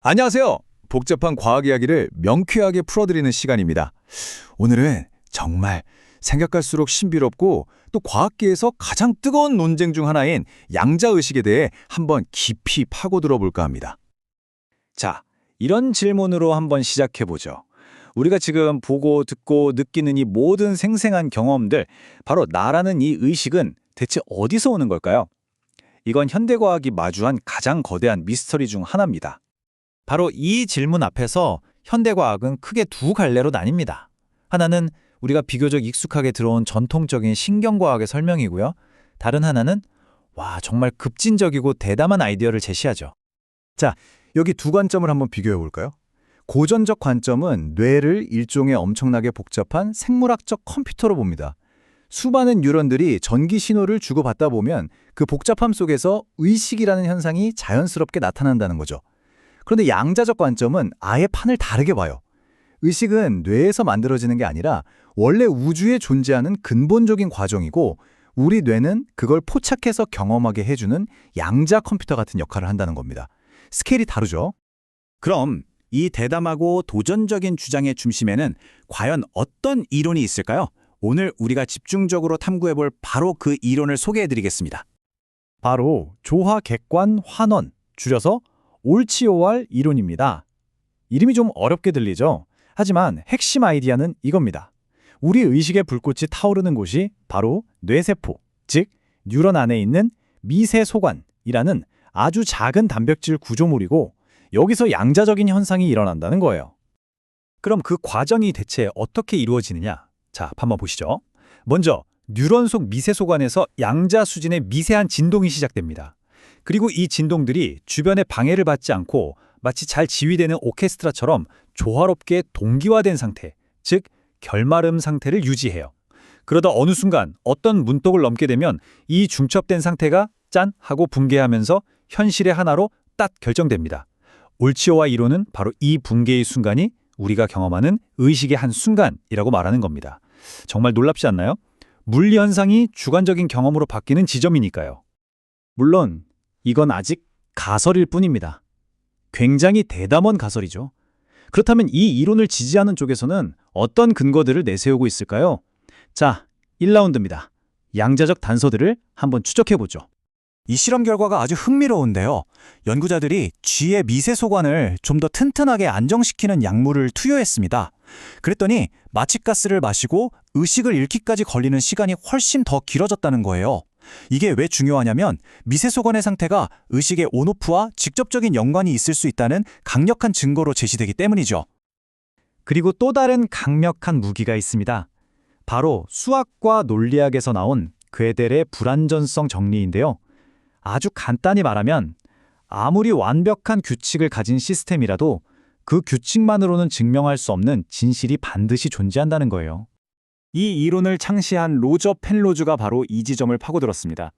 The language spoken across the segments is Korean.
안녕하세요. 복잡한 과학 이야기를 명쾌하게 풀어드리는 시간입니다. 오늘은 정말 생각할수록 신비롭고 또 과학계에서 가장 뜨거운 논쟁 중 하나인 양자의식에 대해 한번 깊이 파고들어 볼까 합니다. 자, 이런 질문으로 한번 시작해보죠. 우리가 지금 보고 듣고 느끼는 이 모든 생생한 경험들, 바로 나라는 이 의식은 대체 어디서 오는 걸까요? 이건 현대과학이 마주한 가장 거대한 미스터리 중 하나입니다. 바로 이 질문 앞에서 현대과학은 크게 두 갈래로 나뉩니다. 하나는 우리가 비교적 익숙하게 들어온 전통적인 신경과학의 설명이고요. 다른 하나는 정말 급진적이고 대담한 아이디어를 제시하죠. 자, 여기 두 관점을 한번 비교해 볼까요? 고전적 관점은 뇌를 일종의 엄청나게 복잡한 생물학적 컴퓨터로 봅니다. 수많은 뉴런들이 전기 신호를 주고받다 보면 그 복잡함 속에서 의식이라는 현상이 자연스럽게 나타난다는 거죠. 그런데 양자적 관점은 아예 판을 다르게 봐요. 의식은 뇌에서 만들어지는 게 아니라 원래 우주에 존재하는 근본적인 과정이고, 우리 뇌는 그걸 포착해서 경험하게 해주는 양자 컴퓨터 같은 역할을 한다는 겁니다. 스케일이 다르죠? 그럼 이 대담하고 도전적인 주장의 중심에는 과연 어떤 이론이 있을까요? 오늘 우리가 집중적으로 탐구해볼 바로 그 이론을 소개해드리겠습니다. 바로 조화객관 환원, 줄여서 올치오알 이론입니다. 이름이 좀 어렵게 들리죠? 하지만 핵심 아이디어는 이겁니다. 우리 의식의 불꽃이 타오르는 곳이 바로 뇌세포, 즉 뉴런 안에 있는 미세소관이라는 아주 작은 단백질 구조물이고, 여기서 양자적인 현상이 일어난다는 거예요. 그럼 그 과정이 대체 어떻게 이루어지느냐? 자, 한번 보시죠. 먼저 뉴런 속 미세소관에서 양자 수준의 미세한 진동이 시작됩니다. 그리고 이 진동들이 주변의 방해를 받지 않고 마치 잘 지휘되는 오케스트라처럼 조화롭게 동기화된 상태, 즉 결말음 상태를 유지해요. 그러다 어느 순간 어떤 문턱을 넘게 되면 이 중첩된 상태가 짠 하고 붕괴하면서 현실의 하나로 딱 결정됩니다. 올치오와 이론은 바로 이 붕괴의 순간이 우리가 경험하는 의식의 한 순간이라고 말하는 겁니다. 정말 놀랍지 않나요? 물리 현상이 주관적인 경험으로 바뀌는 지점이니까요. 물론 이건 아직 가설일 뿐입니다. 굉장히 대담한 가설이죠. 그렇다면 이 이론을 지지하는 쪽에서는 어떤 근거들을 내세우고 있을까요? 자, 1라운드입니다. 양자적 단서들을 한번 추적해보죠. 이 실험 결과가 아주 흥미로운데요. 연구자들이 쥐의 미세소관을 좀 더 튼튼하게 안정시키는 약물을 투여했습니다. 그랬더니 마취가스를 마시고 의식을 잃기까지 걸리는 시간이 훨씬 더 길어졌다는 거예요. 이게 왜 중요하냐면 미세소관의 상태가 의식의 온오프와 직접적인 연관이 있을 수 있다는 강력한 증거로 제시되기 때문이죠. 그리고 또 다른 강력한 무기가 있습니다. 바로 수학과 논리학에서 나온 괴델의 불완전성 정리인데요. 아주 간단히 말하면 아무리 완벽한 규칙을 가진 시스템이라도 그 규칙만으로는 증명할 수 없는 진실이 반드시 존재한다는 거예요. 이 이론을 창시한 로저 펜로즈가 바로 이 지점을 파고들었습니다.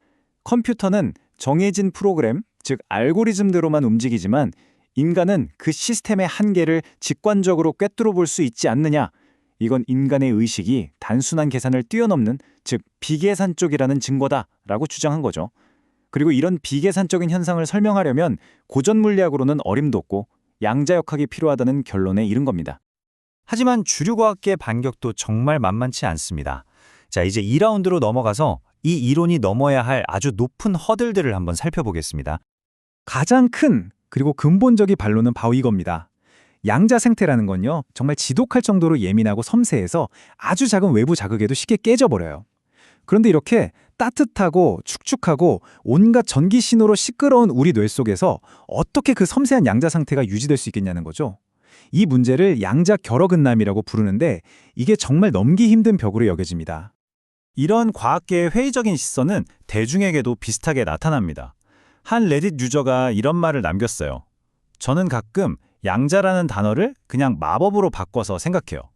컴퓨터는 정해진 프로그램, 즉 알고리즘대로만 움직이지만 인간은 그 시스템의 한계를 직관적으로 꿰뚫어 볼 수 있지 않느냐. 이건 인간의 의식이 단순한 계산을 뛰어넘는, 즉 비계산적이라는 증거다라고 주장한 거죠. 그리고 이런 비계산적인 현상을 설명하려면 고전 물리학으로는 어림도 양자역학이 필요하다는 결론에 이른 겁니다. 하지만 주류과학계의 반격도 정말 만만치 않습니다. 자, 이제 2라운드로 넘어가서 이 이론이 넘어야 할 아주 높은 허들들을 한번 살펴보겠습니다. 가장 큰 그리고 근본적인 반론은 바로 이겁니다. 양자 생태라는 건요, 정말 지독할 정도로 예민하고 섬세해서 아주 작은 외부 자극에도 쉽게 깨져버려요. 그런데 이렇게 따뜻하고 축축하고 온갖 전기 신호로 시끄러운 우리 뇌 속에서 어떻게 그 섬세한 양자 상태가 유지될 수 있겠냐는 거죠. 이 문제를 양자 결어근남이라고 부르는데, 이게 정말 넘기 힘든 벽으로 여겨집니다. 이런 과학계의 회의적인 시선은 대중에게도 비슷하게 나타납니다. 한 레딧 유저가 이런 말을 남겼어요. 저는 가끔 양자라는 단어를 그냥 마법으로 바꿔서 생각해요.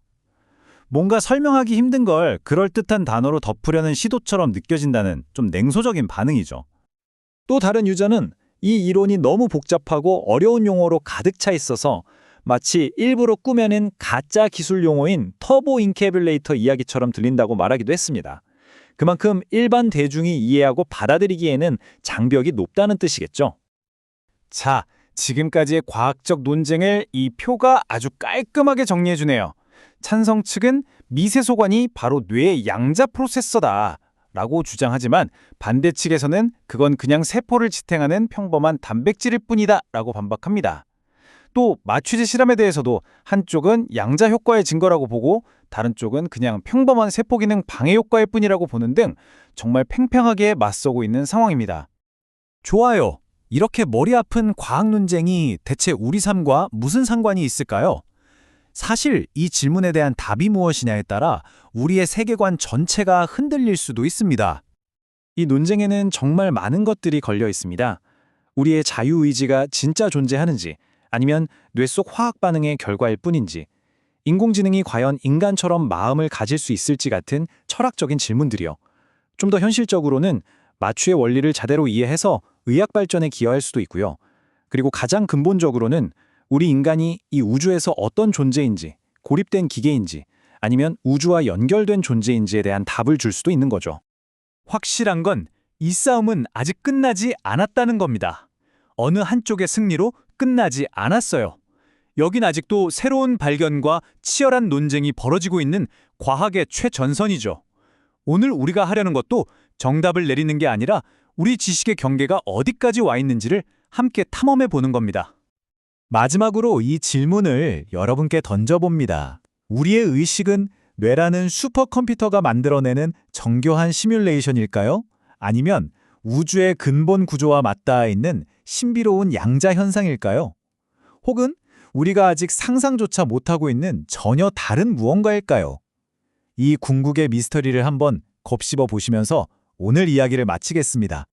뭔가 설명하기 힘든 걸 그럴듯한 단어로 덮으려는 시도처럼 느껴진다는 좀 냉소적인 반응이죠. 또 다른 유저는 이 이론이 너무 복잡하고 어려운 용어로 가득 차 있어서 마치 일부러 꾸며낸 가짜 기술 용어인 터보 인캐뷸레이터 이야기처럼 들린다고 말하기도 했습니다. 그만큼 일반 대중이 이해하고 받아들이기에는 장벽이 높다는 뜻이겠죠. 자, 지금까지의 과학적 논쟁을 이 표가 아주 깔끔하게 정리해주네요. 찬성 측은 미세소관이 바로 뇌의 양자 프로세서다 라고 주장하지만 반대 측에서는 그건 그냥 세포를 지탱하는 평범한 단백질일 뿐이다 라고 반박합니다. 또 마취제 실험에 대해서도 한쪽은 양자 효과의 증거라고 보고 다른 쪽은 그냥 평범한 세포 기능 방해 효과일 뿐이라고 보는 등 정말 팽팽하게 맞서고 있는 상황입니다. 좋아요. 이렇게 머리 아픈 과학 논쟁이 대체 우리 삶과 무슨 상관이 있을까요? 사실 이 질문에 대한 답이 무엇이냐에 따라 우리의 세계관 전체가 흔들릴 수도 있습니다. 이 논쟁에는 정말 많은 것들이 걸려 있습니다. 우리의 자유의지가 진짜 존재하는지, 아니면 뇌 속 화학 반응의 결과일 뿐인지, 인공지능이 과연 인간처럼 마음을 가질 수 있을지 같은 철학적인 질문들이요. 좀 더 현실적으로는 마취의 원리를 제대로 이해해서 의학 발전에 기여할 수도 있고요. 그리고 가장 근본적으로는 우리 인간이 이 우주에서 어떤 존재인지, 고립된 기계인지, 아니면 우주와 연결된 존재인지에 대한 답을 줄 수도 있는 거죠. 확실한 건 이 싸움은 아직 끝나지 않았다는 겁니다. 어느 한쪽의 승리로 끝나지 않았어요. 여긴 아직도 새로운 발견과 치열한 논쟁이 벌어지고 있는 과학의 최전선이죠. 오늘 우리가 하려는 것도 정답을 내리는 게 아니라 우리 지식의 경계가 어디까지 와 있는지를 함께 탐험해 보는 겁니다. 마지막으로 이 질문을 여러분께 던져봅니다. 우리의 의식은 뇌라는 슈퍼컴퓨터가 만들어내는 정교한 시뮬레이션일까요? 아니면 우주의 근본 구조와 맞닿아 있는 신비로운 양자 현상일까요? 혹은 우리가 아직 상상조차 못하고 있는 전혀 다른 무언가일까요? 이 궁극의 미스터리를 한번 곱씹어 보시면서 오늘 이야기를 마치겠습니다.